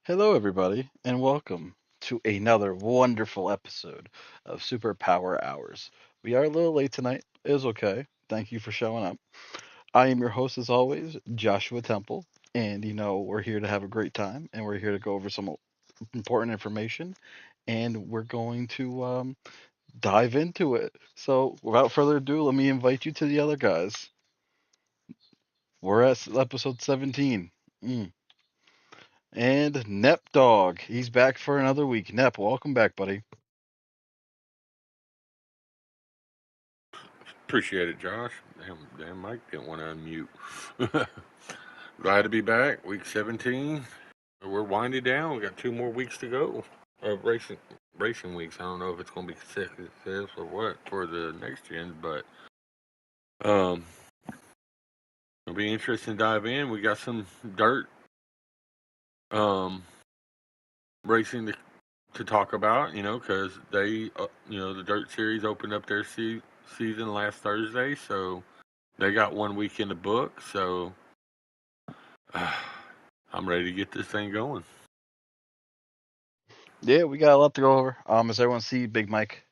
Hello, everybody, and welcome to another wonderful episode of Superpower Hours. We are a little late tonight. It is okay. Thank you for showing up. I am your host, as always, Joshua Temple, and we're here to have a great time, and we're here to go over some important information, and we're going to dive into it. So, without further ado, let me invite you to the other guys. We're at episode 17. Mm. And Nep Dog, he's back for another week. Nep, welcome back, buddy. Appreciate it, Josh. Damn, Mike didn't want to unmute. Glad to be back. Week 17. We're winding down. We got 2 more weeks to go of racing weeks. I don't know if it's going to be consecutive or what for the next gens, but um, it'll be interesting to dive in. We got some dirt um racing to talk about. Because the dirt series opened up their season last Thursday, so they got 1 week in the book. So I'm ready to get this thing going. Yeah, we got a lot to go over. As everyone see, Big Mike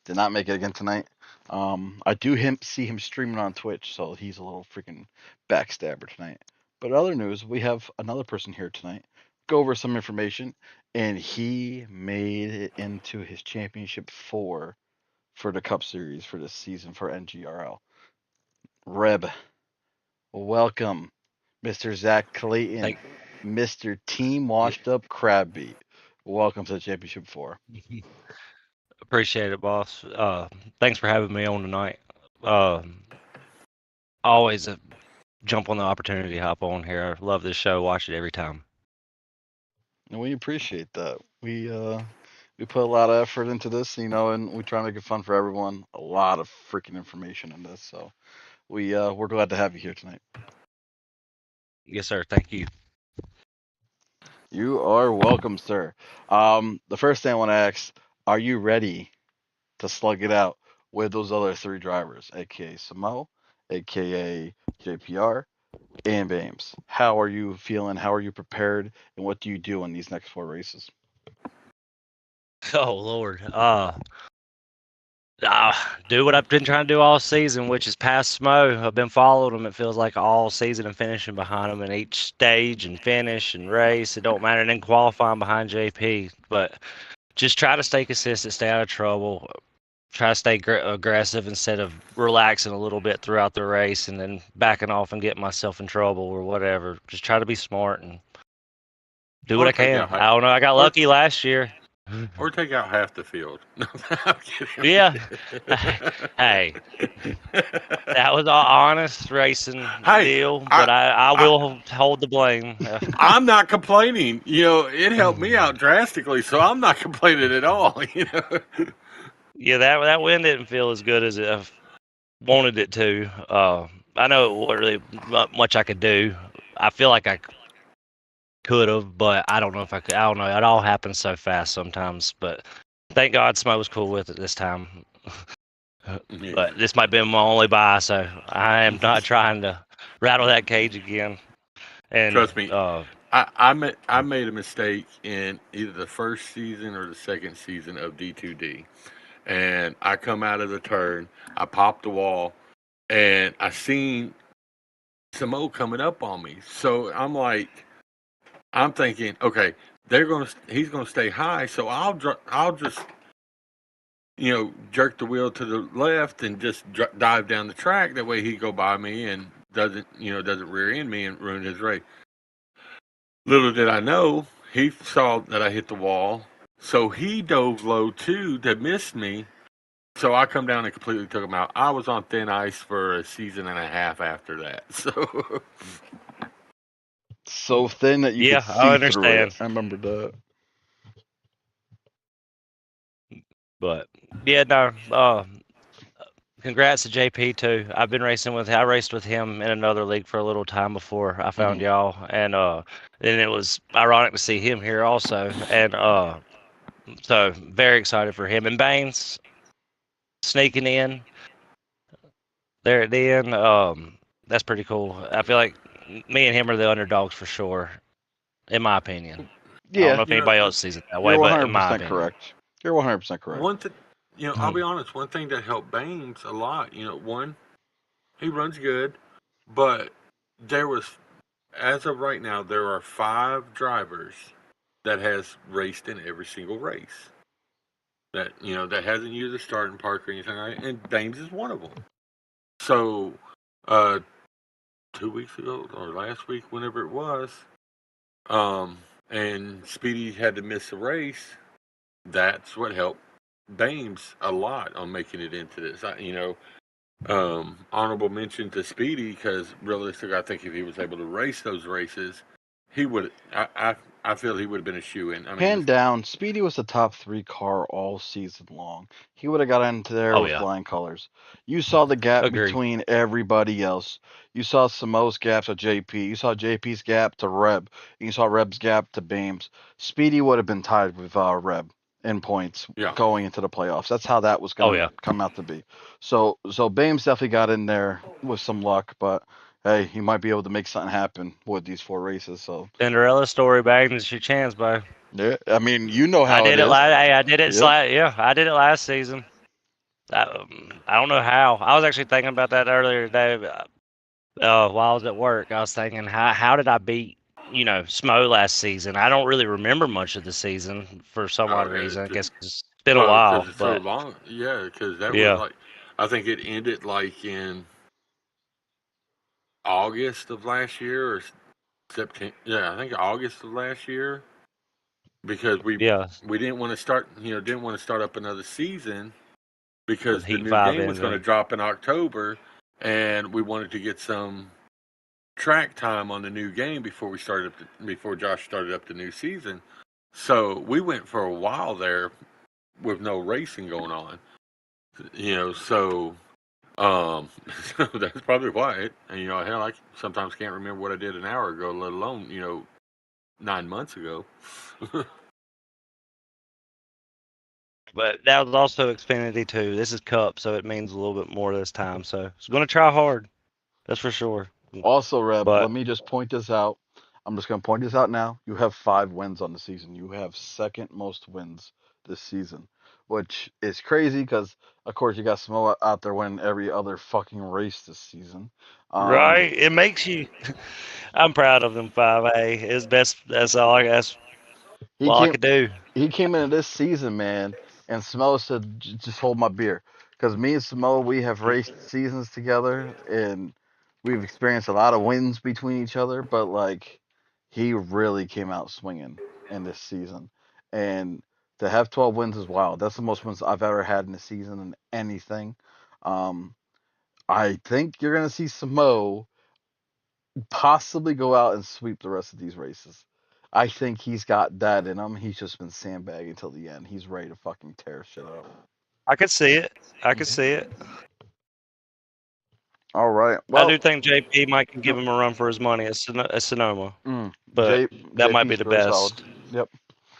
did not make it again tonight. I do see him streaming on Twitch, so he's a little freaking backstabber tonight. But other news, we have another person here tonight. Go over some information, and he made it into his championship four for the Cup Series for this season for NGRL. Reb, welcome, Mr. Zach Clayton, Thank, Mr. Team yeah, Washed Up Crab Beat. Welcome to the championship four. appreciate it, boss. Thanks for having me on tonight. Uh, always jump on the opportunity to hop on here. I love this show. Watch it every time. And we appreciate that. We put a lot of effort into this, and we try to make it fun for everyone. A lot of freaking information in this, so we're glad to have you here tonight. Yes, sir. Thank you. You are welcome, sir. The first thing I want to ask: Are you ready to slug it out with those other three drivers, aka Samo, aka JPR, and Bames? How are you feeling? How are you prepared? And what do you do in these next four races? Oh Lord. Do what I've been trying to do all season, which is pass Smo. I've been following him. It feels like all season and finishing behind him in each stage and finish and race. It don't matter. And then qualifying behind JP, but just try to stay consistent, stay out of trouble. Try to stay aggressive instead of relaxing a little bit throughout the race and then backing off and getting myself in trouble or whatever. Just try to be smart and do what Or I take can. out I don't know. I got or lucky last year. or take out half the field. No, I'm kidding. Yeah. Hey, that was an honest racing Hey, deal, I, but I I will hold the blame. I'm not complaining. It helped me out drastically, so I'm not complaining at all. Yeah, that win didn't feel as good as I wanted it to. I know it wasn't really much I could do. I feel like I could have, but I don't know if I could. I don't know. It all happens so fast sometimes. But thank God Smo was cool with it this time. Yeah. But this might be my only buy, so I am not trying to rattle that cage again. And Trust me, I made a mistake in either the first season or the second season of D2D, and I come out of the turn, I popped the wall, and I seen Samo coming up on me. So I'm thinking, okay, he's gonna stay high, so I'll just jerk the wheel to the left and just dive down the track. That way he go by me and doesn't rear end me and ruin his race. Little did I know, he saw that I hit the wall, so he dove low too that missed me. So I come down and completely took him out. I was on thin ice for a season and a half after that. So So thin that you could yeah, I see through it. understand. I remember that. But yeah, no. Congrats to JP too. I've been racing with. I raced with him in another league for a little time before I found Hmm. y'all, and then it was ironic to see him here also, and so very excited for him and Baines sneaking in there at the end. That's pretty cool. I feel like me and him are the underdogs for sure, in my opinion. I don't Yeah, know if You know, anybody else sees it that way, you're but in my 100% opinion. correct. You're 100% correct. one thing, I'll be honest. One thing that helped Baines a lot, one, he runs good, but there was, as of right now, there are 5 drivers that has raced in every single race. That hasn't used a starting park or anything like that, and Baines is one of them. So, uh, 2 weeks ago or last week, whenever it was, um, and Speedy had to miss a race. That's what helped Baines a lot on making it into this. Honorable mention to Speedy because realistically, I think if he was able to race those races, he would. I feel he would have been a shoe in. I mean, Hand down, Speedy was the top 3 car all season long. He would have got into there Oh with yeah, flying colors. You saw the gap agree. between everybody else. You saw Samoa's gaps to JP. You saw JP's gap to Reb. And you saw Reb's gap to Bames. Speedy would have been tied with Reb in points yeah, going into the playoffs. That's how that was Oh going to yeah. come out to be. So Bames definitely got in there with some luck, but hey, he might be able to make something happen with these 4 races. So Cinderella story, Baines. It's your chance, bro. yeah, I mean, you know I how it did it is. last. Hey, I did it. Yep. Yeah, I did it last season. I don't know how. I was actually thinking about that earlier today. While I was at work, I was thinking, how did I beat Smo last season? I don't really remember much of the season for some odd reason. I guess 'cause it's been a because while, it's so but long. Yeah, because that was yeah, like, I think it ended like in August of last year or September. Yeah, I think August of last year because yeah, we didn't want to start. Didn't want to start up another season with because the Heat new 5 game was going to engine. drop in October, and we wanted to get some track time on the new game before Josh started up the new season. So we went for a while there with no racing going on. So that's probably why hell, I sometimes can't remember what I did an hour ago, let alone 9 months ago. But that was also Xfinity too. This is Cup, so it means a little bit more this time. So it's going to try hard. That's for sure. Also, Reb, But let me just point this out. I'm just going to point this out now. You have 5 wins on the season. You have second most wins this season, which is crazy because, of course, you got Samoa out there winning every other fucking race this season. Um, right, it makes you. I'm proud of them 5A. It's best. That's all. That's he all I came could do. he came into this season, man, and Samoa said, "Just hold my beer," because me and Samoa we have raced seasons together, and we've experienced a lot of wins between each other. But like, he really came out swinging in this season, and to have 12 wins is wild. That's the most wins I've ever had in a season in anything. Um, I think you're gonna see Samoa possibly go out and sweep the rest of these races. I think he's got that in him. He's just been sandbagging till the end. He's ready to fucking tear shit up. I could see it. I could Mhm. see it. All right. I Well, do think JP might can give no, him a run for his money at Sonoma, mm, but J that might be JP's the very solid. best. Yep.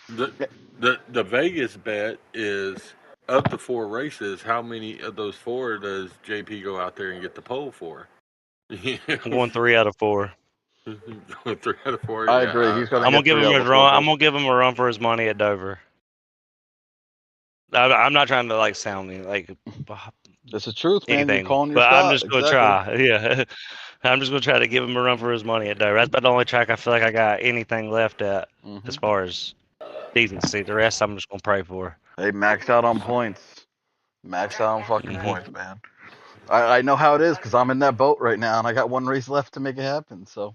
the Yeah, the Vegas bet is of the 4 races, how many of those 4 does JP go out there and get the pole for? I'm going 3 out of 4. 3 out of 4. I Yeah, agree. He's gonna I'm gonna get give three him out a of the four run. I'm poles. gonna give him a run for his money at Dover. I'm not trying to like sound like It's the truth, man. You're anything, calling your but I'm shot. just gonna Exactly. try. Yeah, I'm just gonna try to give him a run for his money at Dover. That's about the only track I feel like I got anything left at as Hmm. far as decency. The rest I'm just gonna pray for. Hey, max out on points. Max out on fucking Hmm. points, man. I know how it is because I'm in that boat right now, and I got one race left to make it happen. So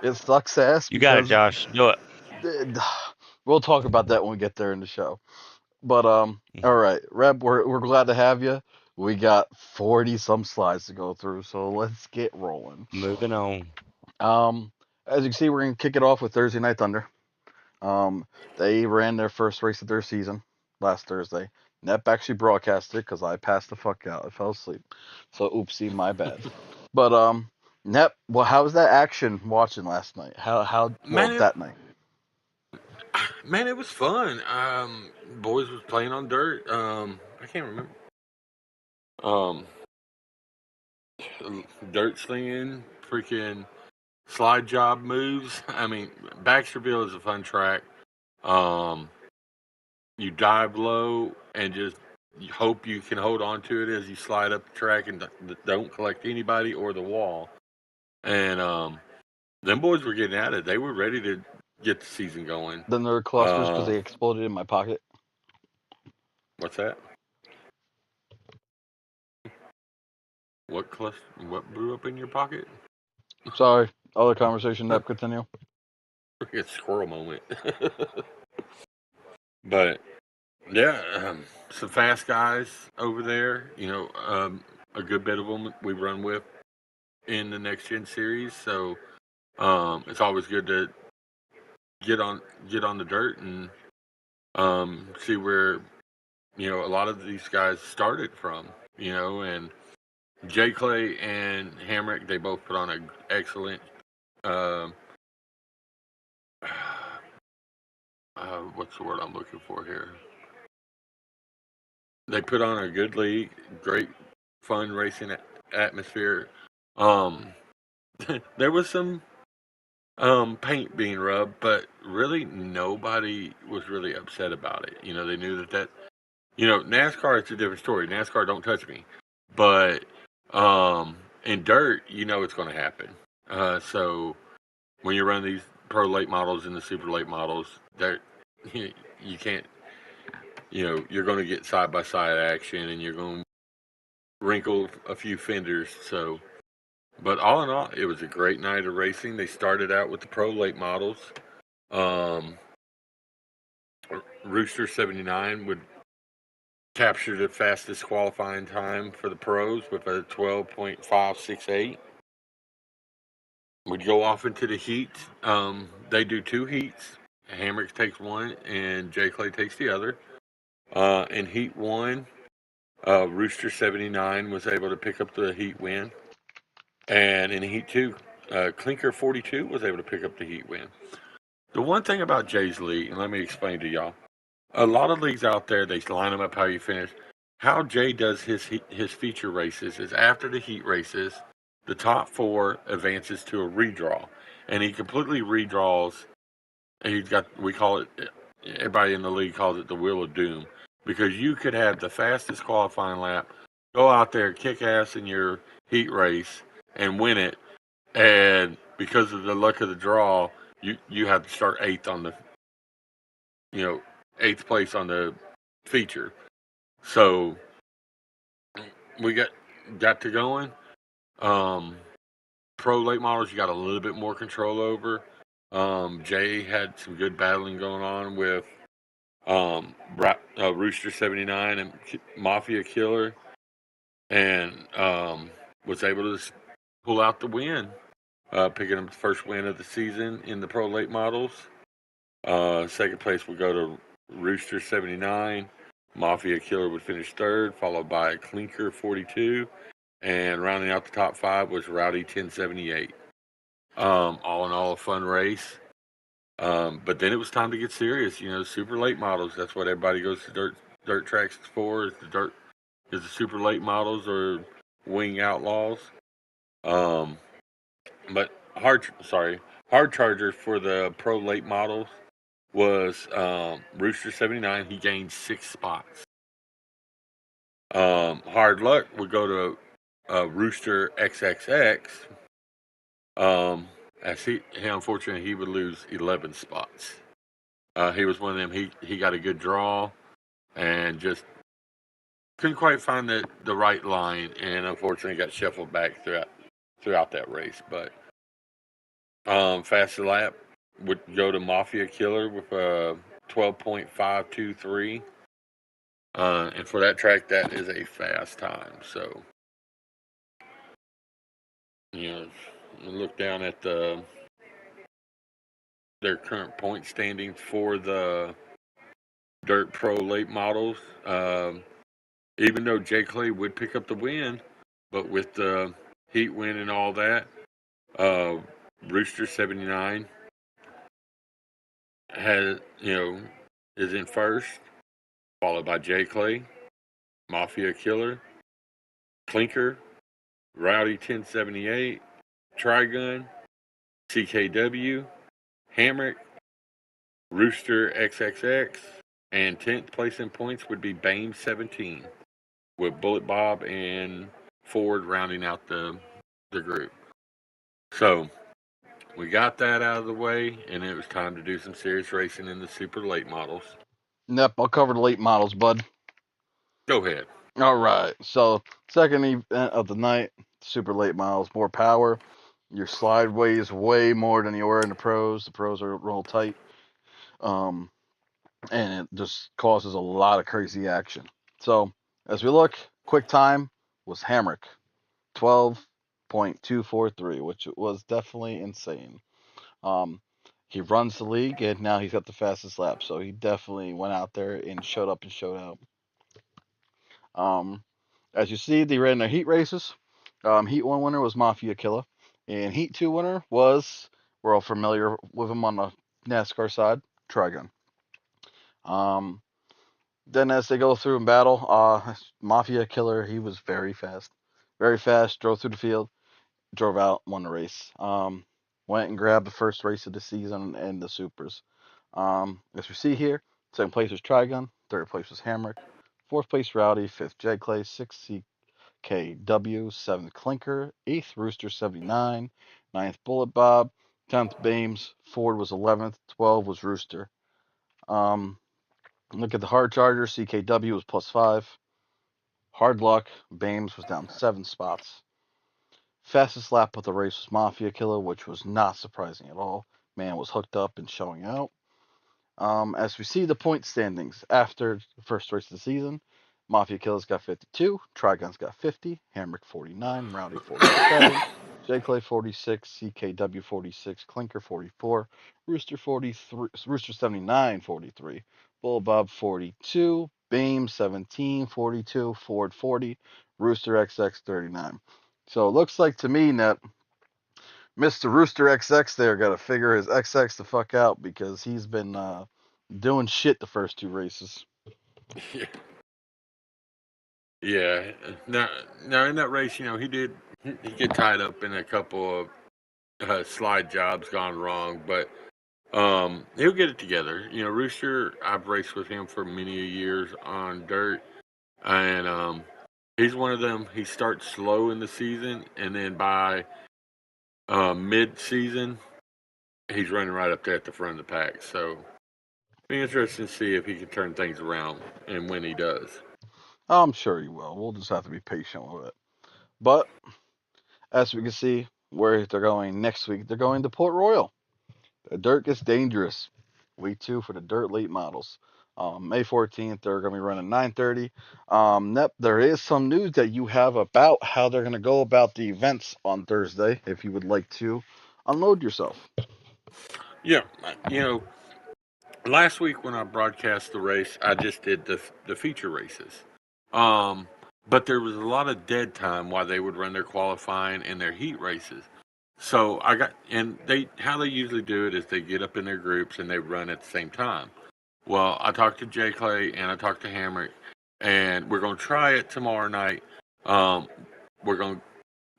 it sucks ass You got it, because Josh. Do it. we'll talk about that when we get there in the show. But all right, Reb, we're glad to have you. We got 40 some slides to go through, so let's get rolling. Moving on. Um, as you can see, we're gonna kick it off with Thursday Night Thunder. Um, they ran their first race of their season last Thursday. Nep actually broadcast it because I passed the fuck out. I fell asleep. So oopsie, my bad. But Nep, well, how was that action watching last night? Well man, that night? it was fun. Boys was playing on dirt. I can't remember. Um, Dirt slinging, freaking slide job moves. I mean, Baxterville is a fun track. You dive low and just you hope you can hold on to it as you slide up the track and don't collect anybody or the wall. And them boys were getting at it. They were ready to get the season going. Then there were clusters because they exploded in my pocket. What's that? What cluster? What blew up in your pocket? Sorry, other conversation. Nep, continue. It's squirrel moment. But yeah, some fast guys over there. A good bit of them we run with in the next gen series. So it's always good to get on the dirt and see where a lot of these guys started from. And Jay Clay and Hamrick, they both put on an excellent. What's the word I'm looking for here? They put on a good league, great fun racing atmosphere. There was some paint being rubbed, but really nobody was really upset about it. They knew that NASCAR, it's a different story. NASCAR, don't touch me. But in dirt, it's going to happen. So when you run these pro late models and the super late models, you can't, you're going to get side by side action and you're going to wrinkle a few fenders. So, but all in all, it was a great night of racing. They started out with the pro late models. Rooster 79 would capture the fastest qualifying time for the pros with a 12.568. Would go off into the heat. They do 2 heats. Hamrick takes one and Jay Clay takes the other. In heat 1, Rooster 79 was able to pick up the heat win. And in heat 2, Clinker 42 was able to pick up the heat win. The one thing about Jay's league, and let me explain to y'all, a lot of leagues out there, they line them up how you finish. How Jay does his feature races is after the heat races, the top 4 advances to a redraw, and he completely redraws. And we call it, everybody in the league calls it the Wheel of Doom, because you could have the fastest qualifying lap, go out there, kick ass in your heat race, and win it, and because of the luck of the draw, you have to start 8th on the, 8th place on the feature. So we got to going. Pro late models, you got a little bit more control over. Jay had some good battling going on with Rooster 79 and Mafia Killer, and was able to pull out the win, picking up the first win of the season in the pro late models. Second place would go to Rooster 79. Mafia Killer would finish 3rd, followed by Clinker 42, and rounding out the top 5 was Rowdy 1078. All in all, a fun race. But then it was time to get serious. Super late models. That's what everybody goes to dirt tracks for. Is the super late models or wing outlaws. But hard charger for the pro late models was Rooster 79. He gained 6 spots. Hard luck would go to Rooster XXX. As he unfortunately he would lose 11 spots. He was one of them. He got a good draw and just couldn't quite find the right line, and unfortunately got shuffled back throughout that race. But fastest lap would go to Mafia Killer with a 12.523. And for that track, that is a fast time. So, look down at their current point standings for the Dirt Pro late models. Even though Jay Clay would pick up the win, but with the heat win and all that, Rooster 79 is in first, followed by Jay Clay, Mafia Killer, Clinker, Rowdy 1078, Trigun, CKW, Hamrick, Rooster XXX, and 10th place in points would be Bame 17, with Bullet Bob and Ford rounding out the group. So we got that out of the way, and it was time to do some serious racing in the super late models. Yep, I'll cover the late models, bud. Go ahead. All right. So second event of the night, super late models, more power. Your slide weighs way more than you were in the pros. The pros are real tight. Um, and it just causes a lot of crazy action. So as we look, quick time was Hamrick, 12.243, which was definitely insane. Um, he runs the league, and now he's got the fastest lap, so he definitely went out there and showed up and showed out. As you see, they ran their heat races. Heat 1 winner was Mafia Killer, and Heat 2 winner was, we're all familiar with him on the NASCAR side, Trigun. Um, then as they go through in battle, Mafia Killer, he was very fast, drove through the field, drove out, won the race. Went and grabbed the first race of the season in the supers. As we see here, second place was Trigun, third place was Hamrick, fourth place Rowdy, fifth J Clay, sixth CKW, seventh Clinker, eighth Rooster 79, ninth Bullet Bob, 10th Bames, Ford was 11th, 12 was Rooster. Look at the hard charger, CKW was +5. Hard luck, Bames was down 7 spots. Fastest lap of the race was Mafia Killer, which was not surprising at all. Man was hooked up and showing out. As we see the point standings after the first race of the season, Mafia Killer's got 52, Trigun's got 50, Hamrick 49, Rowdy 47, J Clay 46, CKW 46, Clinker 44, Rooster 43, Rooster 79 43, Bull Bob 42, Bame 17 42, Ford 40, Rooster XX 39. So it looks like to me that Mr. Rooster XX there got to figure his XX the fuck out because he's been doing shit the first 2 races. Yeah. Now in that race, he did get tied up in a couple of slide jobs gone wrong, but he'll get it together. Rooster, I've raced with him for many years on dirt, and he's one of them. He starts slow in the season, and then by mid-season, he's running right up there at the front of the pack. So, be interesting to see if he can turn things around and when he does. I'm sure he will. We'll just have to be patient with it. But as we can see, where they're going next week, they're going to Port Royal. The dirt gets dangerous. Week 2 for the dirt late models. May 14th, they're going to be running 9:30. Nep, there is some news that you have about how they're going to go about the events on Thursday. If you would like to unload yourself. Yeah, last week when I broadcast the race, I just did the feature races. But there was a lot of dead time while they would run their qualifying and their heat races. So how they usually do it is they get up in their groups and they run at the same time. Well, I talked to J Clay and I talked to Hammer, and we're going to try it tomorrow night. Um,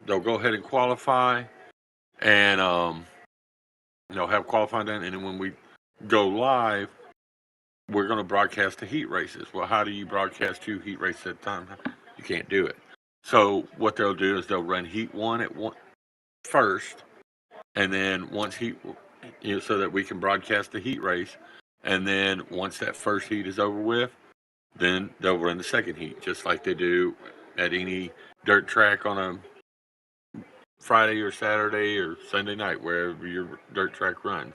they'll go ahead and qualify, and have qualifying done, and then when we go live, we're going to broadcast the heat races. Well, how do you broadcast 2 heat races at a time? You can't do it. So what they'll do is they'll run heat 1 at one first, and then once heat, so that we can broadcast the heat race, and then once that first heat is over with, then they'll run the second heat, just like they do at any dirt track on a Friday or Saturday or Sunday night, wherever your dirt track runs.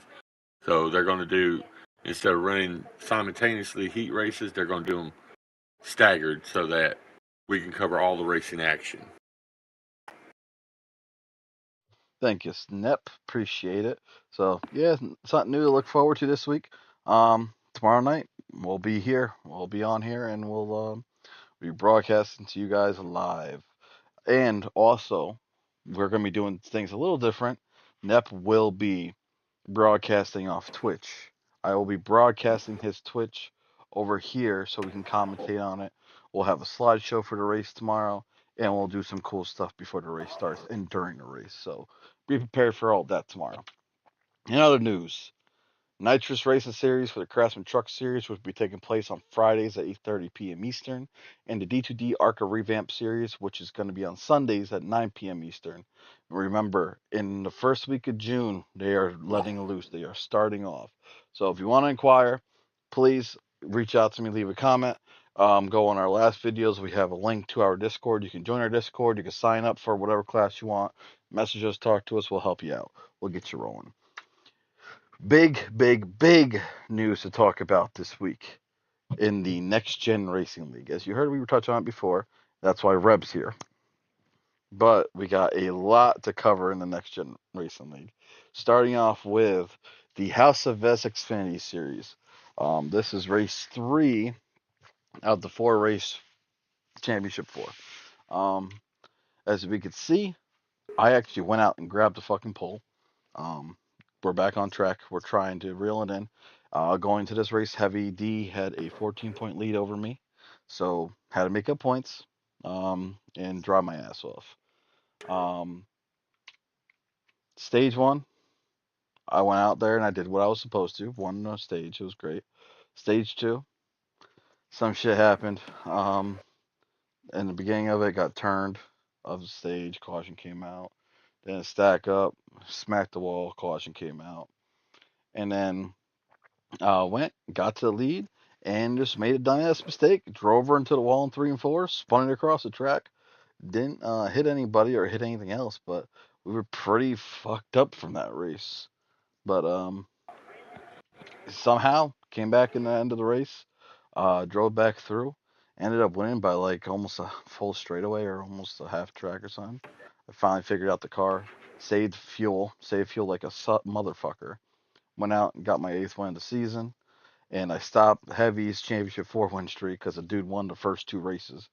So they're going to do, instead of running simultaneously heat races, they're going to do them staggered so that we can cover all the racing action. Thank you, Snep. Appreciate it. So yeah, something new to look forward to this week. Tomorrow night we'll be here. We'll be on here, and we'll be broadcasting to you guys live. And also, we're going to be doing things a little different. Nep will be broadcasting off Twitch. I will be broadcasting his Twitch over here so we can commentate on it. We'll have a slideshow for the race tomorrow, and we'll do some cool stuff before the race starts and during the race. So be prepared for all that tomorrow. In other news, Nitrous Racing Series for the Craftsman Truck Series, which will be taking place on Fridays at 8:30 p.m. Eastern, and the D2D ARCA Revamp Series, which is going to be on Sundays at 9 p.m. Eastern. Remember, in the first week of June, they are letting loose. They are starting off. So if you want to inquire, please reach out to me, leave a comment. Go on our last videos. We have a link to our Discord. You can join our Discord. You can sign up for whatever class you want. Message us, talk to us. We'll help you out. We'll get you rolling. Big news to talk about this week in the Next Gen Racing League. As you heard, we were touching on it before. That's why Reb's here. But we got a lot to cover in the Next Gen Racing League. Starting off with the House of Vez Xfinity Series. This is race 3 out of the 4-race championship 4. As we could see, I actually went out and grabbed the fucking pole. We're back on track. We're trying to reel it in. Going to this race, Heavy D had a 14-point lead over me, so had to make up points and drive my ass off. Stage 1, I went out there and I did what I was supposed to. Won the stage. It was great. Stage 2, some shit happened. In the beginning of it, got turned of the stage. Caution came out. Then stack up, smacked the wall. Caution came out. And then went, got to the lead, and just made a dumbass mistake. Drove her into the wall in 3 and 4, spun it across the track. Didn't hit anybody or hit anything else, but we were pretty fucked up from that race. But somehow came back in the end of the race, drove back through, ended up winning by like almost a full straightaway or almost a half track or something. I finally figured out the car, saved fuel like a motherfucker. Went out and got my 8th win of the season. And I stopped Heavy's championship 4-win streak because the dude won the first 2 races.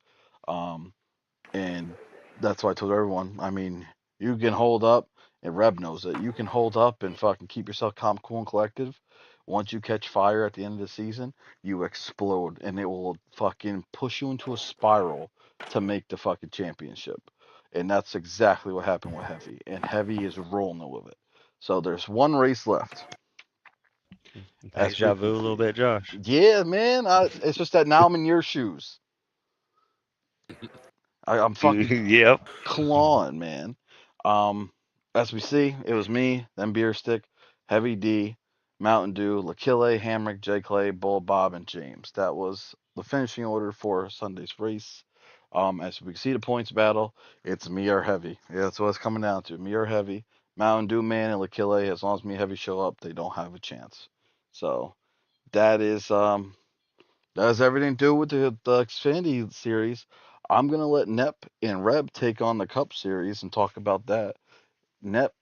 And that's why I told everyone, I mean, you can hold up, and Reb knows it. You can hold up and fucking keep yourself calm, cool, and collective. Once you catch fire at the end of the season, you explode, and it will fucking push you into a spiral to make the fucking championship. And that's exactly what happened with Heavy. And Heavy is rolling with it. So there's 1 race left. Deja vu a little bit, Josh. Yeah, man. It's just that now I'm in your shoes. I'm fucking Yep. clawing, man. As we see, it was me, then Beer Stick, Heavy D, Mountain Dew, Lakille, Hamrick, J. Clay, Bull, Bob, and James. That was the finishing order for Sunday's race. As we can see the points battle, it's me or Heavy. Yeah, that's what it's coming down to. Me or Heavy. Mountain Dew Man and Lakille, as long as me and Heavy show up, they don't have a chance. So that has everything to do with the Xfinity series. I'm gonna let Nep and Reb take on the Cup series and talk about that. Nep,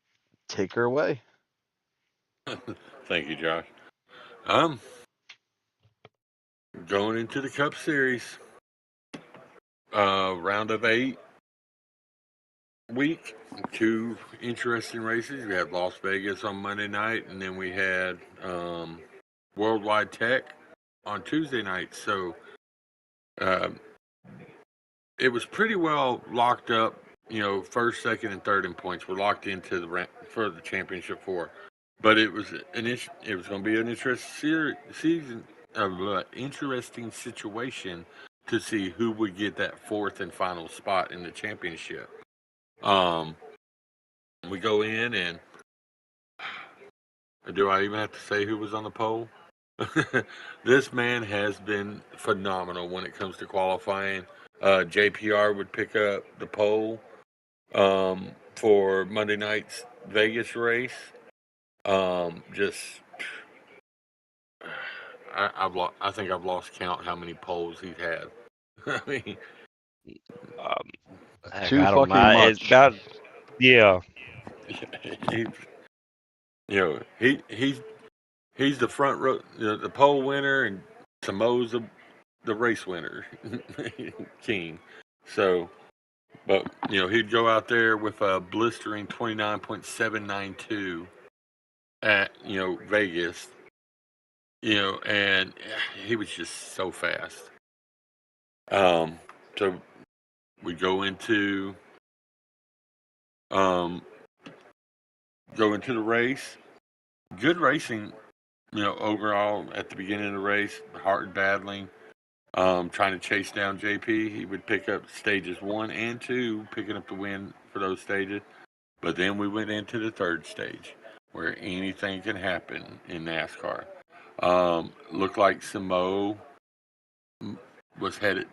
take her away. Thank you, Josh. Going into the Cup Series, round of 8 week, 2 interesting races. We had Las Vegas on Monday night, and then we had Worldwide Tech on Tuesday night. So it was pretty well locked up. You know, first, second, and third in points were locked into for the championship 4. But it was going to be an interesting situation to see who would get that 4th and final spot in the championship. We go in, and do I even have to say who was on the pole? This man has been phenomenal when it comes to qualifying. JPR would pick up the pole for Monday night's Vegas race. I think I've lost count how many poles he's had. I mean, Heck, Too I don't fucking know. much. It's about, yeah. He's the front row, the pole winner, and Samoa's the race winner, King. So, but he'd go out there with a blistering 29.792 at Vegas, and he was just so fast. So we go into the race. Good racing overall at the beginning of the race, hard battling, trying to chase down JP. He would pick up stages 1 and 2, picking up the win for those stages. But then we went into the third stage, where anything can happen in NASCAR. Looked like Samo was headed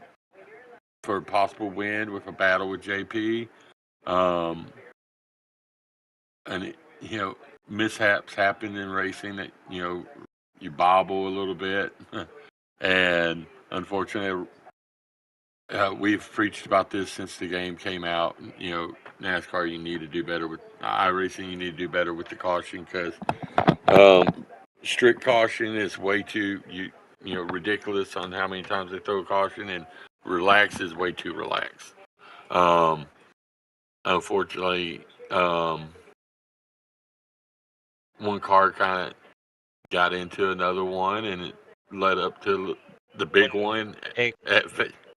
for a possible win with a battle with JP. And mishaps happen in racing that you bobble a little bit, and unfortunately, we've preached about this since the game came out. NASCAR, you need to do better with iRacing. You need to do better with the caution, because strict caution is way too ridiculous on how many times they throw a caution, and relax is way too relaxed. Unfortunately, one car kind of got into another one, and it led up to the big one.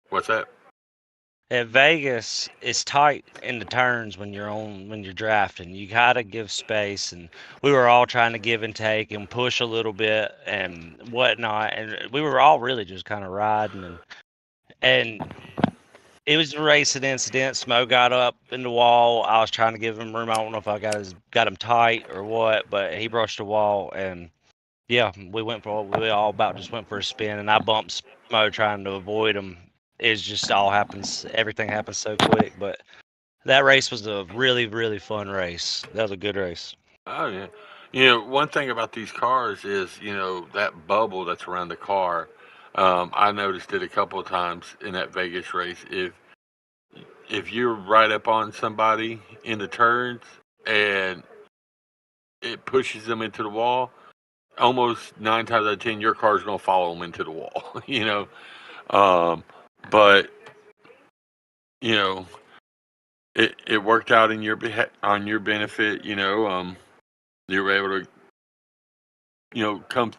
What's that? At Vegas, it's tight in the turns when you're drafting. You gotta give space, and we were all trying to give and take and push a little bit and whatnot, and we were all really just kind of riding, and it was a racing incident. Smo got up in the wall. I was trying to give him room. I don't know if I got him tight or what, but he brushed the wall, and yeah, we all about just went for a spin, and I bumped Smo trying to avoid him. It's just all happens. Everything happens so quick. But that race was a really, really fun race. That was a good race. Oh yeah. One thing about these cars is that bubble that's around the car. I noticed it a couple of times in that Vegas race. If you're right up on somebody in the turns and it pushes them into the wall, almost 9 times out of 10, your car's gonna follow them into the wall. But it worked out on your benefit. You were able to come.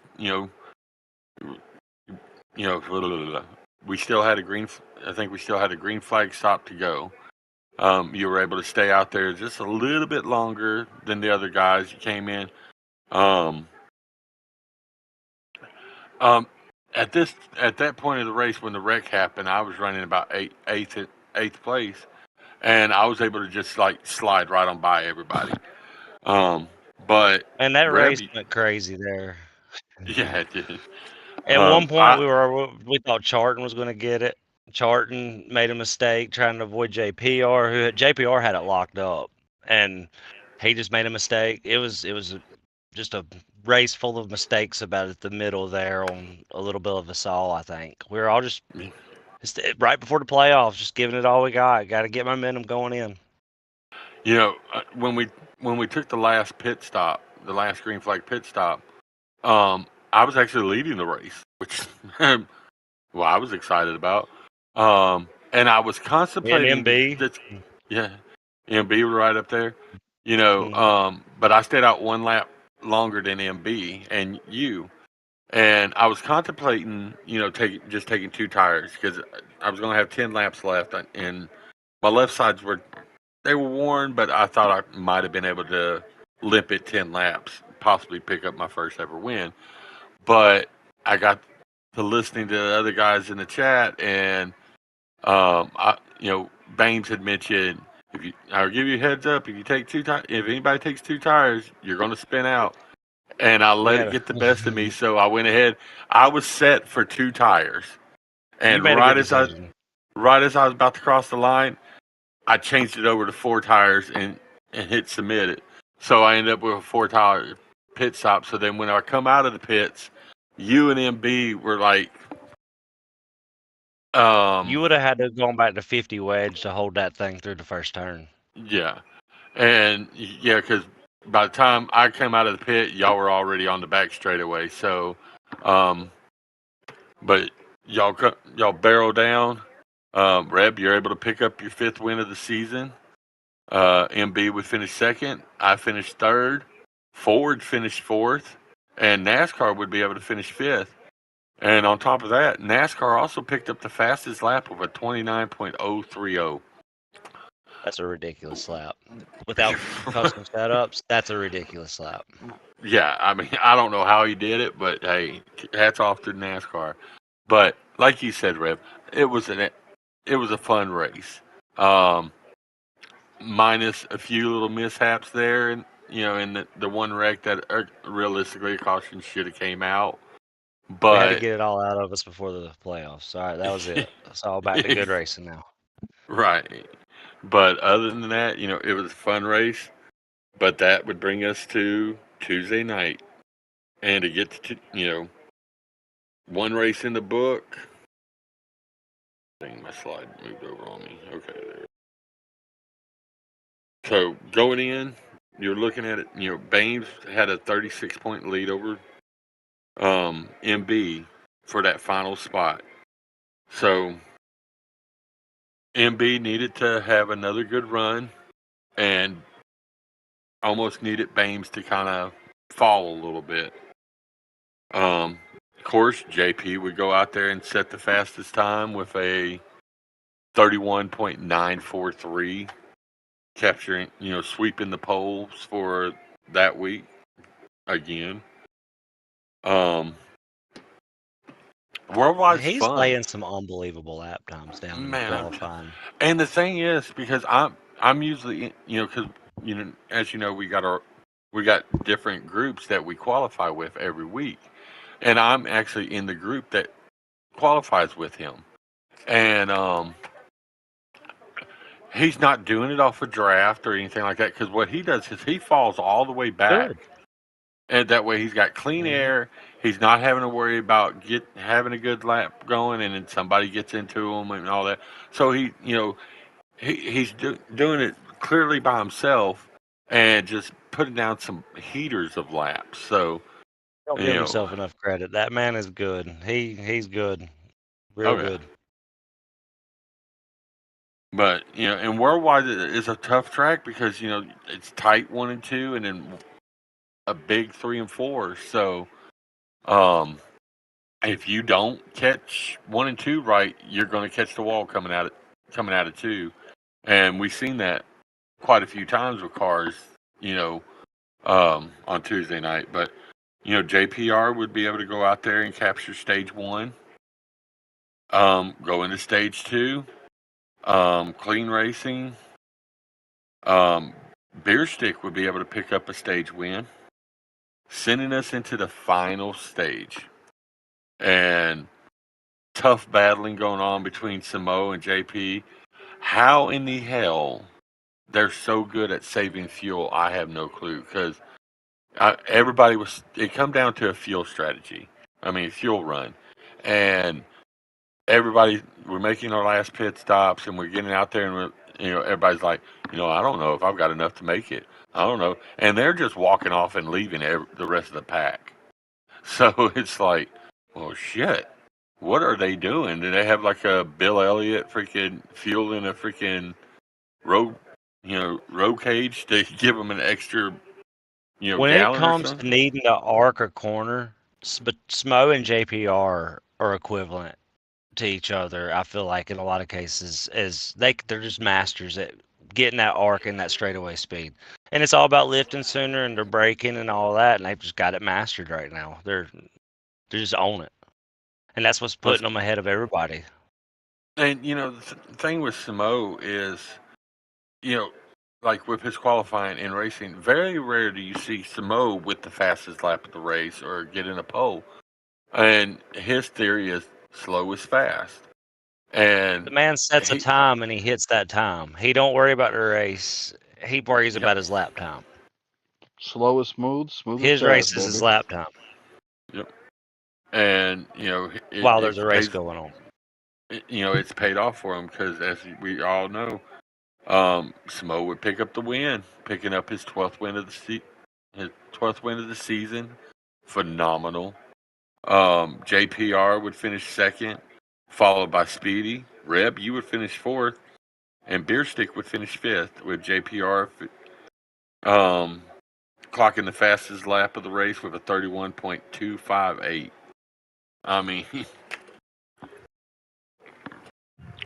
We still had a green. I think we still had a green flag stop to go. You were able to stay out there just a little bit longer than the other guys. You came in. At that point of the race, when the wreck happened, I was running about eighth place, and I was able to just slide right on by everybody. But and that race went crazy there. Yeah, it did. At one point, we thought Charlton was going to get it. Charlton made a mistake trying to avoid JPR. JPR had it locked up, and he just made a mistake. It was just a race full of mistakes about the middle there on a little bit of a saw. I think we were all just right before the playoffs, just giving it all we got. Got to get momentum going in. When we took the last pit stop, the last green flag pit stop, I was actually leading the race, which I was excited about. And I was contemplating. And MB. MB was right up there. But I stayed out one lap longer than MB and you. And I was contemplating, taking 2 tires, because I was going to have 10 laps left, and my left sides were worn, but I thought I might have been able to limp it 10 laps, possibly pick up my first ever win. But I got to listening to the other guys in the chat, and Bames had mentioned, I'll give you a heads up, if anybody takes 2 tires, you're going to spin out. And I let it get the best of me, so I went ahead. I was set for 2 tires, and right as I was about to cross the line, I changed it over to 4 tires and hit submit. So I ended up with a 4-tire pit stop. So then when I come out of the pits, you and MB were like, you would have had to have gone back to 50 wedge to hold that thing through the first turn. Yeah, and because by the time I came out of the pit, y'all were already on the back straightaway. So, but y'all barrel down. Reb, you're able to pick up your 5th win of the season. MB would finish 2nd. I finished 3rd. Ford finished 4th. And NASCAR would be able to finish 5th. And on top of that, NASCAR also picked up the fastest lap of a 29.030. That's a ridiculous lap. Without custom setups, that's a ridiculous lap. Yeah, I mean, I don't know how he did it, but hey, hats off to NASCAR. But like you said, Rev, it was a fun race. Um, Minus a few little mishaps there, and in the one wreck that realistically a caution should have came out. We had to But get it all out of us before the playoffs. All right, that was it. It's all back to good racing now. right. But other than that, it was a fun race. But that would bring us to Tuesday night, and to get to one race in the book. Dang, my slide moved over on me. Okay, there. So going in, you're looking at it. Bames had a 36-point lead over MB for that final spot. So MB needed to have another good run and almost needed Bames to kind of fall a little bit. Of course, JP would go out there and set the fastest time with a 31.943, capturing, sweeping the poles for that week again. Worldwide's He's fun, laying some unbelievable lap times down in man. qualifying. And the thing is, because I'm usually, because as you know, we got different groups that we qualify with every week, and I'm actually in the group that qualifies with him, and he's not doing it off a draft or anything like that, because what he does is he falls all the way back. Good. And that way he's got clean air. He's not having to worry about having a good lap going, and then somebody gets into him and all that. So he's doing it clearly by himself and just putting down some heaters of laps. So Don't give himself enough credit. That man is good. He's good. Real good. But and Worldwide is a tough track because it's tight 1 and 2, and then a big 3 and 4. So if you don't catch 1 and 2 right, you're going to catch the wall coming out of 2, and we've seen that quite a few times with cars, on Tuesday night. But JPR would be able to go out there and capture stage 1, go into stage 2, clean racing. Beer Stick would be able to pick up a stage win, sending us into the final stage. And tough battling going on between Samo and JP. How in the hell they're so good at saving fuel, I have no clue. Because it come down to a fuel strategy. I mean, fuel run. And we're making our last pit stops, and we're getting out there, and everybody's like, I don't know if I've got enough to make it. I don't know. And they're just walking off and leaving the rest of the pack. So it's like, well, shit. What are they doing? Do they have like a Bill Elliott freaking fuel in a freaking road cage to give them an extra, When it gallon or comes to something? needing to arc a corner, Smo and JPR are equivalent to each other. I feel like in a lot of cases, they're just masters at getting that arc and that straightaway speed. And it's all about lifting sooner and they're braking and all that, and they've just got it mastered right now. They're just on it, and that's what's putting them ahead of everybody. And the thing with Samo is, like with his qualifying and racing, very rare do you see Samo with the fastest lap of the race or getting a pole. And his theory is slow is fast. And The man sets a time and he hits that time. He don't worry about the race. He worries about his lap time. Slow is smooth, smooth His is fast, race is baby. his lap time. Yep. And while there's a race going on. It's paid off for him because, as we all know, Samo would pick up the win, picking up his 12th win of the season. Phenomenal. JPR would finish second, followed by Speedy. Reb, you would finish fourth, and Beer Stick would finish fifth, with JPR clocking the fastest lap of the race with a 31.258. I mean,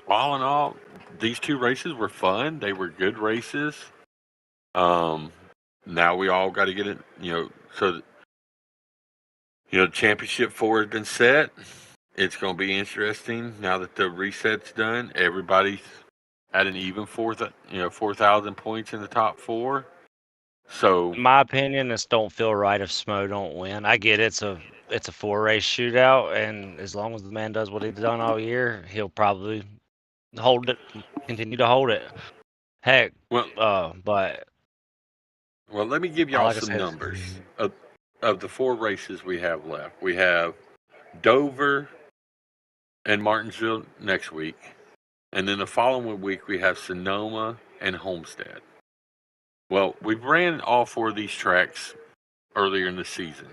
all in all, these two races were fun. They were good races. Now we all got to get it, So, Championship 4 has been set. It's going to be interesting now that the reset's done. Everybody's at an even 4,000 points in the top 4. So, In my opinion, this don't feel right if Smo don't win. I get it's a 4-race shootout, and as long as the man does what he's done all year, he'll probably continue to hold it. Heck, but let me give y'all like I some said, numbers of the 4 races we have left. We have Dover and Martinsville next week, and then the following week we have Sonoma and Homestead. Well, we ran all 4 of these tracks earlier in the season.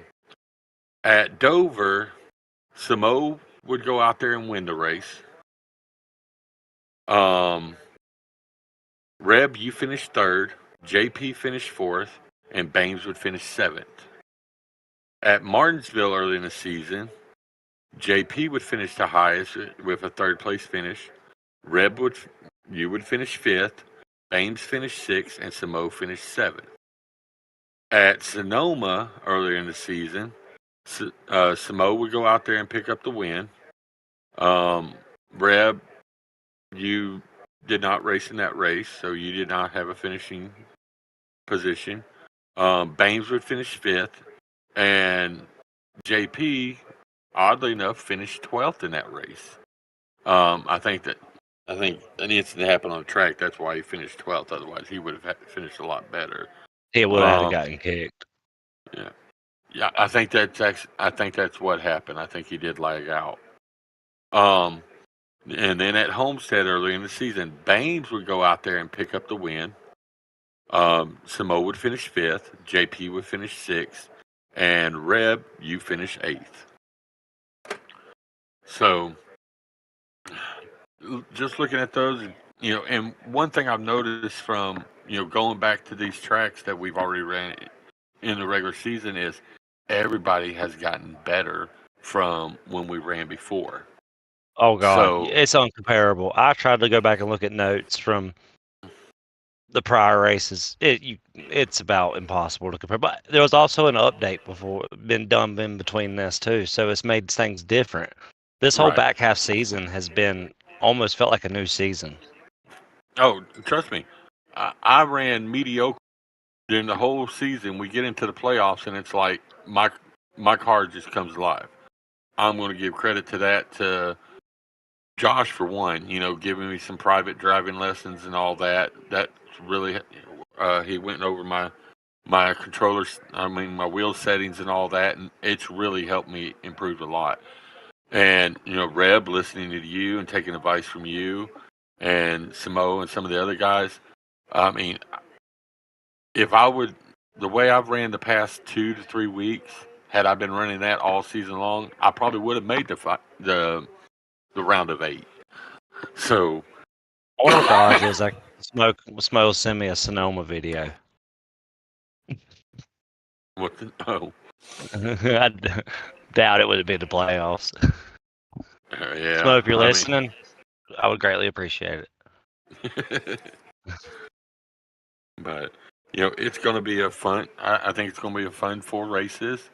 At Dover, Samo would go out there and win the race. Reb, you finished 3rd. JP finished 4th, and Bames would finish 7th. At Martinsville early in the season, JP would finish the highest with a 3rd place finish. Reb would finish 5th. Bames finished 6th, and Samo finished 7th. At Sonoma earlier in the season, Samo would go out there and pick up the win. Reb, you did not race in that race, so you did not have a finishing position. Bames would finish 5th, and JP, oddly enough, finished 12th in that race. I think an incident happened on the track. That's why he finished 12th. Otherwise, he would have finished a lot better. he would have gotten kicked. Yeah. I think that's what happened. I think he did lag out. And then at Homestead early in the season, Bames would go out there and pick up the win. Samo would finish 5th. JP would finish 6th. And Reb, you finish 8th. So, just looking at those, and one thing I've noticed from, going back to these tracks that we've already ran in the regular season is everybody has gotten better from when we ran before. Oh, God. It's uncomparable. I tried to go back and look at notes from the prior races. It's about impossible to compare. But there was also an update been done in between this, too. So it's made things different. This whole back half season has been almost felt like a new season. Oh, trust me. I ran mediocre during the whole season. We get into the playoffs, and it's like my car just comes alive. I'm going to give credit to that to Josh for one, giving me some private driving lessons and all that. That's really, he went over my controllers, my wheel settings and all that, and it's really helped me improve a lot. And, Reb, listening to you and taking advice from you and Samo and some of the other guys, I mean, the way I've ran the past 2 to 3 weeks, had I been running that all season long, I probably would have made the round of 8. So, I wonder if the odds is like Smo will send me a Sonoma video. What? Oh, I doubt it would be the playoffs. Yeah. Smo, if you're listening, I would greatly appreciate it. But it's going to be a fun. I think it's going to be a fun 4 races.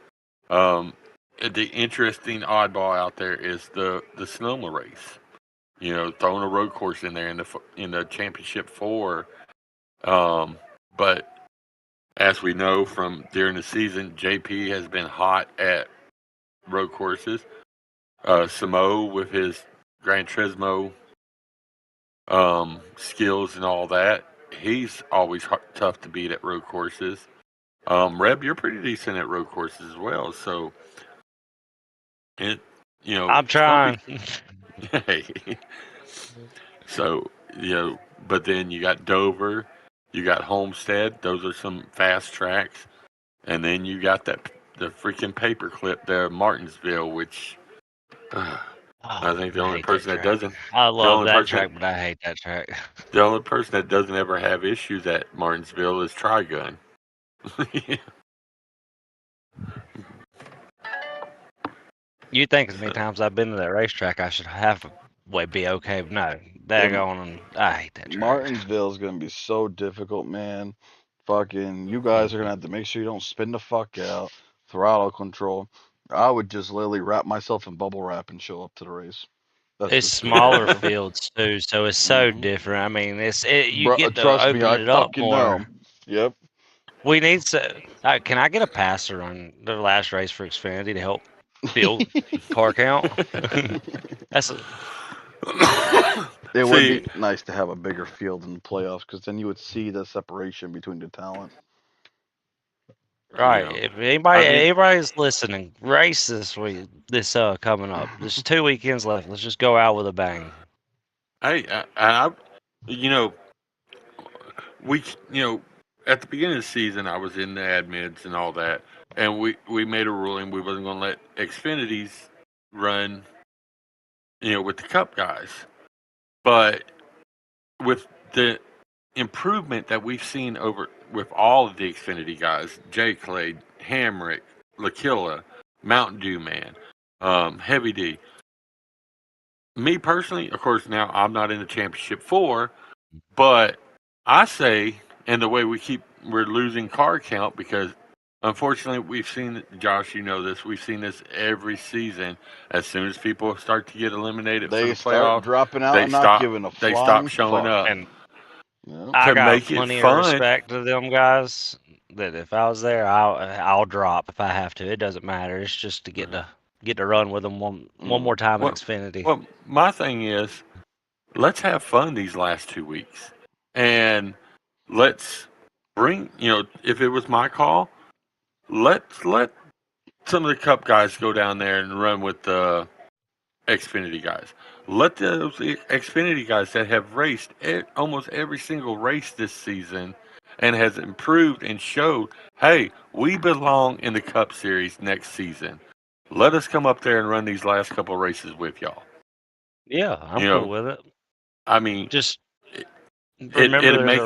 The interesting oddball out there is the Sonoma race. Throwing a road course in there in the championship 4. But as we know from during the season, JP has been hot at road courses. Samo with his Gran Turismo skills and all that, he's always tough to beat at road courses. Reb, you're pretty decent at road courses as well. So I'm trying. So, but then you got Dover, you got Homestead. Those are some fast tracks. And then you got the freaking paperclip there, Martinsville, which I think the only person that doesn't. I love that track, but I hate that track. The only person that doesn't ever have issues at Martinsville is Trigun. You think as many times I've been to that racetrack, I should be okay. No, I hate that track. Martinsville is going to be so difficult, man. fucking, you guys are gonna have to make sure you don't spin the fuck out, throttle control. I would just literally wrap myself in bubble wrap and show up to the race. That's It's just what I smaller do. fields too, so it's so Mhm. different. I mean, you Bro, get to trust me, open I it up fucking know. more. Yep. We need to. Can I get a passer on the last race for Xfinity to help build car count? That's It would See, be nice to have a bigger field in the playoffs because then you would see the separation between the talent. right. you know, If I mean, anybody's listening, race this week, this coming up. There's 2 weekends left. Let's just go out with a bang. I you know, we, at the beginning of the season, I was in the admins and all that, and we made a ruling we wasn't going to let Xfinities run, with the Cup guys. But with the improvement that we've seen over with all of the Xfinity guys, Jay Clay, Hamrick, Lakilla, Mountain Dew Man, Heavy D. Me personally, of course, now I'm not in the championship 4, but I say, and the way we're losing car count because unfortunately we've seen, Josh, you know this, we've seen this every season. As soon as people start to get eliminated for They the start playoff, dropping out they and not stop giving a they stop flying showing fuck. up And Yep. I to got make it plenty of fun. respect to them guys. That if I was there, I'll drop if I have to. It doesn't matter. It's just to get to run with them one more time in Well, Xfinity. well, my thing is, let's have fun these last 2 weeks, and let's bring. If it was my call, let's let some of the Cup guys go down there and run with the Xfinity guys. Let those Xfinity guys that have raced almost every single race this season and has improved and showed, hey, we belong in the Cup Series next season. Let us come up there and run these last couple races with y'all. Yeah, I'm You cool know, with it. I mean, Just remember, it makes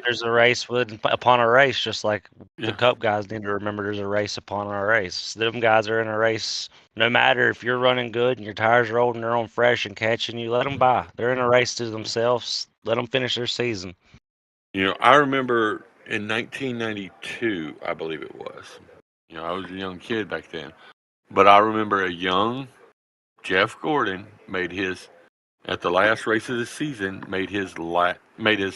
there's a race upon a race, just like the yeah. Cup guys need to remember there's a race upon a race. Them guys are in a race. No matter if you're running good and your tires rolled and they're on fresh and catching you, let them by. They're in a race to themselves. Let them finish their season. I remember in 1992, I believe it was. I was a young kid back then, but I remember a young Jeff Gordon made his at the last race of the season made his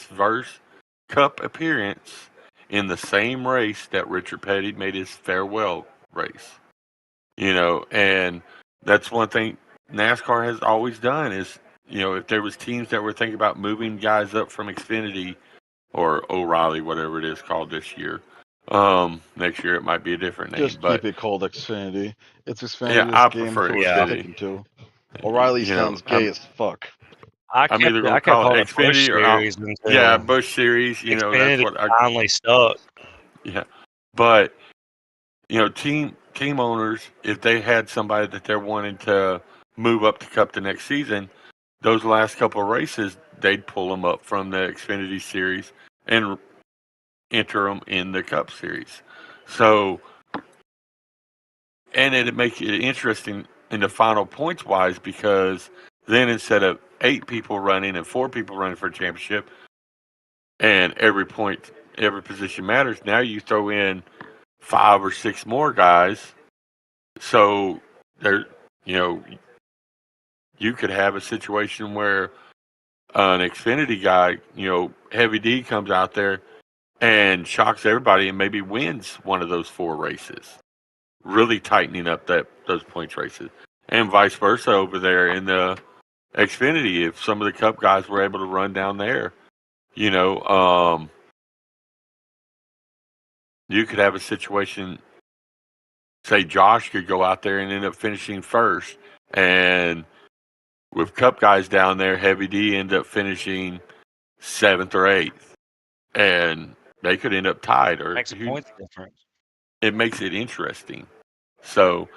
first Cup appearance in the same race that Richard Petty made his farewell race. And that's one thing NASCAR has always done is, if there was teams that were thinking about moving guys up from Xfinity or O'Reilly, whatever it is called this year. Next year it might be a different name, Just but keep it called Xfinity. It's yeah, Xfinity. This I game. prefer That's what we're Yeah, Xfinity. sticking to. O'Reilly sounds gay as fuck. I'm either I gonna kept call it calling it Bush Xfinity or Series yeah, until Bush Series. That's Xfinity what I finally stuck. yeah. But team owners, if they had somebody that they're wanting to move up to Cup the next season, those last couple of races, they'd pull them up from the Xfinity Series and enter them in the Cup Series. So, and it'd make it interesting in the final points wise because then instead of 8 people running and 4 people running for a championship, and every position matters, now you throw in 5 or 6 more guys. So there, you know, you could have a situation where an Xfinity guy, Heavy D comes out there and shocks everybody and maybe wins one of those 4 races, really tightening up those points races, and vice versa over there in the Xfinity. If some of the Cup guys were able to run down there, you know, you could have a situation. Say Josh could go out there and end up finishing first, and with Cup guys down there, Heavy D end up finishing 7th or 8th, and they could end up tied. Or Makes a points difference. it makes it interesting. So,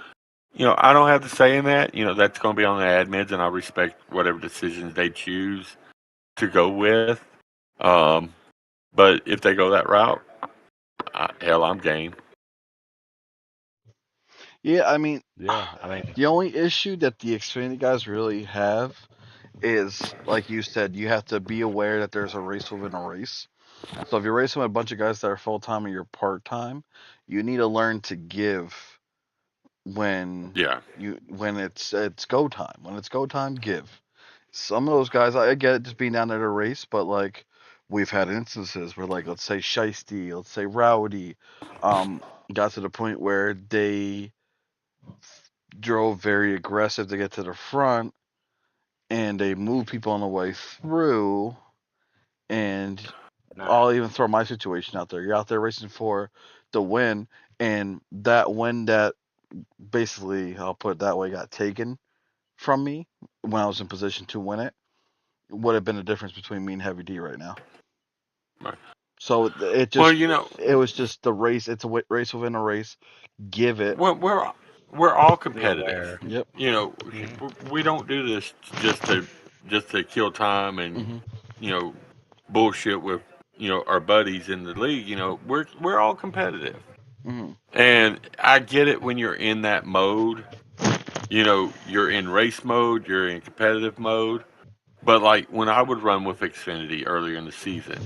I don't have to say in that. That's going to be on the admins, and I respect whatever decisions they choose to go with. But if they go that route, hell, I'm game. Yeah, I mean, Yeah, I mean, the only issue that the Xfinity guys really have is, like you said, you have to be aware that there's a race within a race. So if you're racing with a bunch of guys that are full time and you're part time, you need to learn to give when Yeah. when it's go time. When it's go time, give. Some of those guys, I get it just being down there to race, but like we've had instances where, like, let's say Shiesty, let's say Rowdy, um, got to the point where they drove very aggressive to get to the front, and they moved people on the way through. And I'll even throw my situation out there. You're out there racing for the win, and that win that basically, I'll put it that way, got taken from me when I was in position to win it, would have been the difference between me and Heavy D right now. Right. So it Well, just, it was just the race. It's a race within a race. Give it. we're all Be competitive. aware. Yep. You know, Mhm. we don't do this just to kill time and Hmm. you know bullshit with our buddies in the league. You know, we're all competitive, Hmm. and I get it when you're in that mode. You know, you're in race mode, you're in competitive mode. But like when I would run with Xfinity earlier in the season,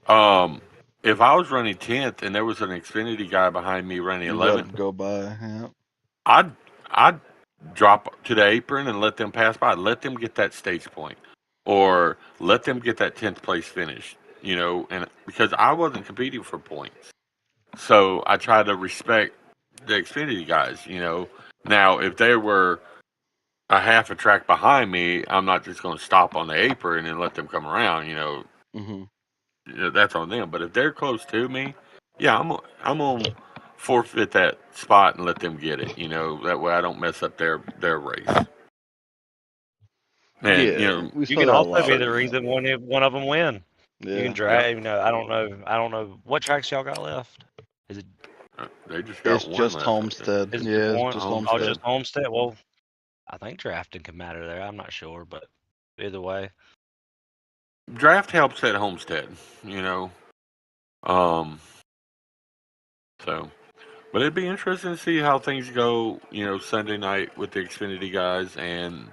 um, if I was running 10th and there was an Xfinity guy behind me running You let 11th, it go by. Yep. I'd drop to the apron and let them pass by. Let them get that stage point, or let them get that 10th place finish. You know, and because I wasn't competing for points, so I try to respect the Xfinity guys. You know, now if they were a half a track behind me, I'm not just going to stop on the apron and let them come around. Hmm. That's on them. But if they're close to me, yeah, I'm gonna forfeit that spot and let them get it. That way I don't mess up their race. And Yeah, we You saw can that a also be lot. so the Yep. reason one of them win. You can Yeah. yeah, drive. I don't know. I don't know what tracks y'all got left. Is it they just It's got one just left, I think. Homestead. is it just Yeah, it's one? just Oh, Homestead. Homestead. just Homestead. Well, I think drafting can matter there. I'm not sure, but either way, Draft helps at Homestead. You know, um, so. But it'd be interesting to see how things go. Sunday night with the Xfinity guys, and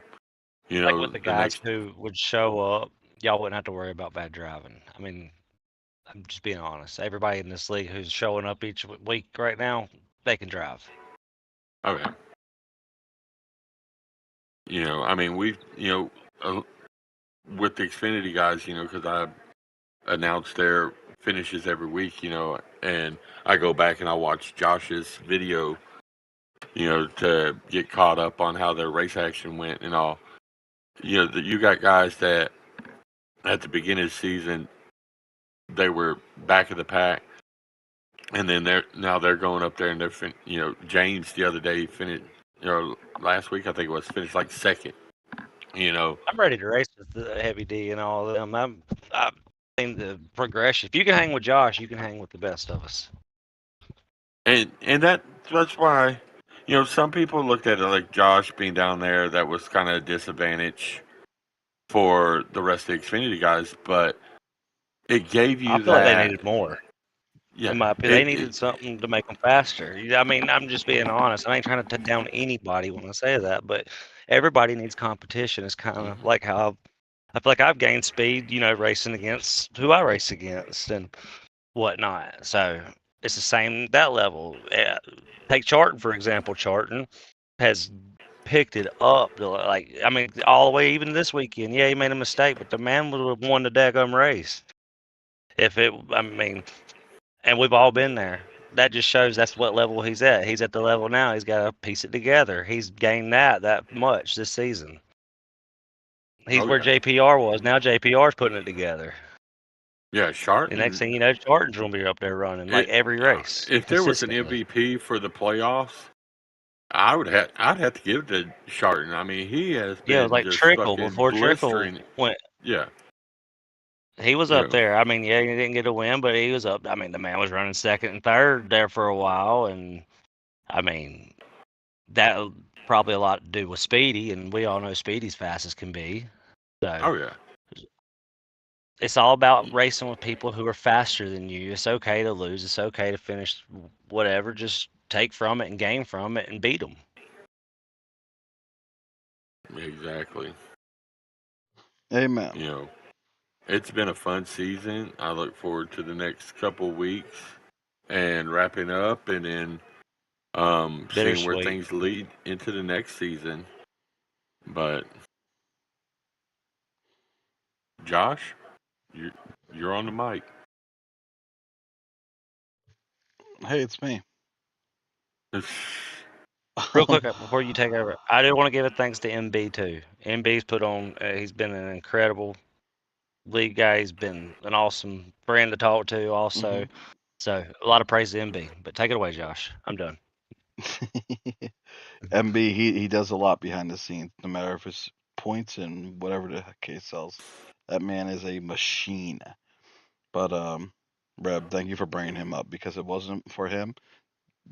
like with the the guys next. who would show up, y'all wouldn't have to worry about bad driving. I mean, I'm just being honest. Everybody in this league who's showing up each week right now, they can drive. Okay. I mean, with the Xfinity guys, because I announce their finishes every week, and I go back and I watch Josh's video, to get caught up on how their race action went and all. That you got guys that at the beginning of the season they were back of the pack, and then they're going up there and James the other day finished, last week I think it was finished like second, you know, I'm ready to race with the Heavy D and all of them. I've seen the progression. If you can hang with Josh, you can hang with the best of us. and that's why some people looked at it like Josh being down there that was kind of a disadvantage for the rest of the Xfinity guys, but it gave I you feel like they that. needed more. Yeah, In my opinion, they needed something to make them faster. I mean, I'm just being honest. I ain't trying to put down anybody when I say that, but everybody needs competition. It's kind of like how I feel like I've gained speed, racing against who I race against and whatnot. So it's the same that level. Take Charlton for example. Charlton has picked it up. Like I mean, all the way even this weekend. Yeah, he made a mistake, but the man would have won the daggum race if it. I mean, and we've all been there. That just shows that's what level he's at. He's at the level now. He's got to piece it together. He's gained that much this season. He's oh where yeah, JPR was. Now JPR's putting it together. yeah, The next Sharton. thing you know, Jordan's gonna be up there running like It, every race if there was an consistently. MVP for the playoffs, I'd have to give it to Sharton. I mean, he has Yeah, it was been like just Trickle fucking before Trickle blistering. went. Yeah, He was you up know, there. I mean, yeah, he didn't get a win, but he was up. I mean, the man was running second and third there for a while, and I mean, that probably a lot to do with Speedy, and we all know Speedy's fast as can be. So oh yeah, it's all about racing with people who are faster than you. It's okay to lose. It's okay to finish whatever. Just take from it and gain from it and beat them. exactly. Amen. You know, it's been a fun season. I look forward to the next couple weeks and wrapping up, and then seeing where Bittersweet. things lead into the next season. But Josh, you you're on the mic. Hey, it's me. Real quick before you take over, I do want to give it thanks to MB too. MB's put on. He's been an incredible league guy. He's been an awesome friend to talk to. Also, so a lot of praise to MB. But take it away, Josh. I'm done. MB, he does a lot behind the scenes, no matter if it's points and whatever the heck he sells. That man is a machine. But Reb, thank you for bringing him up because it wasn't for him,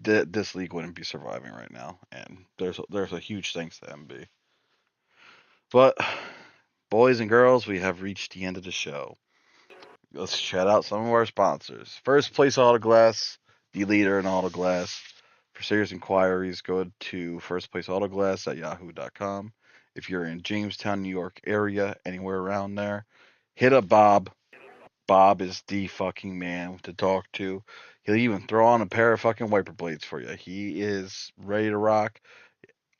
this league wouldn't be surviving right now. And there's a huge thanks to MB. But boys and girls, we have reached the end of the show. Let's shout out some of our sponsors. First Place Auto Glass, the leader in auto glass. For serious inquiries, go to firstplaceautoglass@yahoo.com. If you're in Jamestown, New York area, anywhere around there, hit up Bob. Bob is the fucking man to talk to. He'll even throw on a pair of fucking wiper blades for you. He is ready to rock.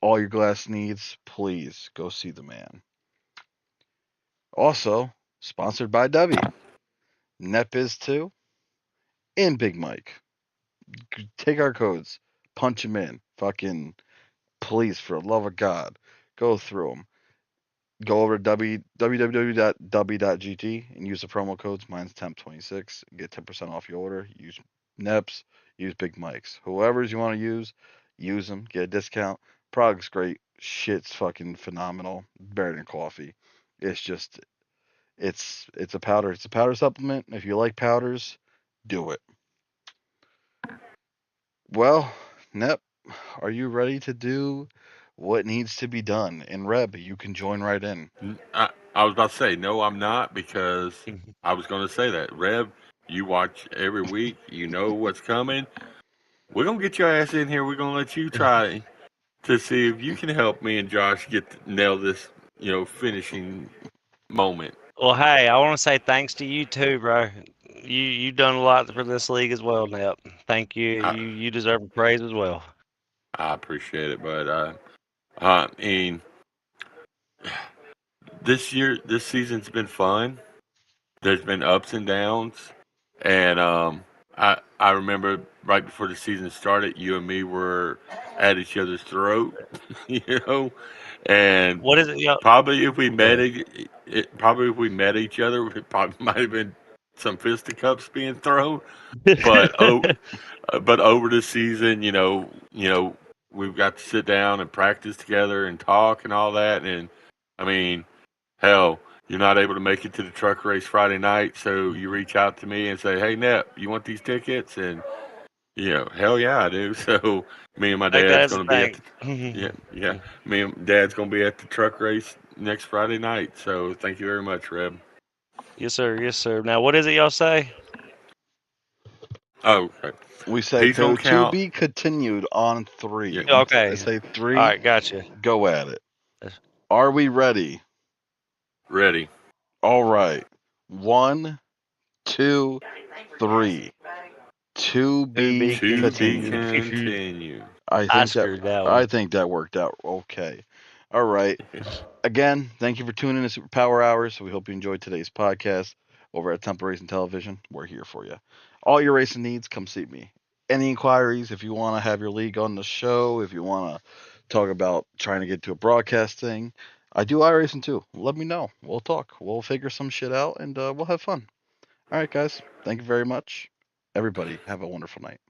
All your glass needs, please go see the man. Also, sponsored by Debbie, NetBiz2, and Big Mike. Take our codes, punch them in. Fucking please, for the love of God, go through them. Go over to www.w.gt and use the promo codes. Mine's temp26. Get 10% off your order. Use NEPs. Use Big Mike's. Whoever's you want to use them. Get a discount. Product's great. Shit's fucking phenomenal. Better than coffee. It's just, it's a powder. It's a powder supplement. If you like powders, do it. Well, Nep, are you ready to do what needs to be done? And Reb, you can join right in. I was about to say no, I'm not, because I was going to say that. Rev, you watch every week. You know what's coming. We're gonna get your ass in here. We're gonna let you try to see if you can help me and Josh nail this, finishing moment. Well, hey, I want to say thanks to you too, bro. You done a lot for this league as well, Nep. Thank you. I, You deserve a praise as well. I appreciate it, but I mean, this season's been fun. There's been ups and downs, and I remember right before the season started, you and me were at each other's throat, you know, and What is it? Yo, probably if we go met ahead. probably if we met each other, it probably might have been some fisticuffs being thrown. But but over the season, we've got to sit down and practice together and talk and all that. And I mean, hell, you're not able to make it to the truck race Friday night, so you reach out to me and say, "Hey, Nep, you want these tickets?" And hell yeah, I do. So me and my Take that dad's as a going to be at the thank. yeah. Me and Dad's gonna be at the truck race next Friday night. So thank you very much, Reb. Yes, sir. Yes, sir. Now, what is it y'all say? Oh, okay. We say He's gonna to count. be continued on three. Yeah, Once I Okay. say All three, right, gotcha. go at it. Are we ready? ready. All right. 1, 2, 3. To be To be continued. continued. I I think that screwed that I one. think that worked out okay. All right. Again, thank you for tuning in to Superpower Hours. We hope you enjoyed today's podcast. Over at Temple Racing Television, we're here for you. All your racing needs, come see me. Any inquiries, if you want to have your league on the show, if you want to talk about trying to get to a broadcast thing, I do iRacing too. Let me know. We'll talk. We'll figure some shit out and we'll have fun. All right, guys. Thank you very much. Everybody, have a wonderful night.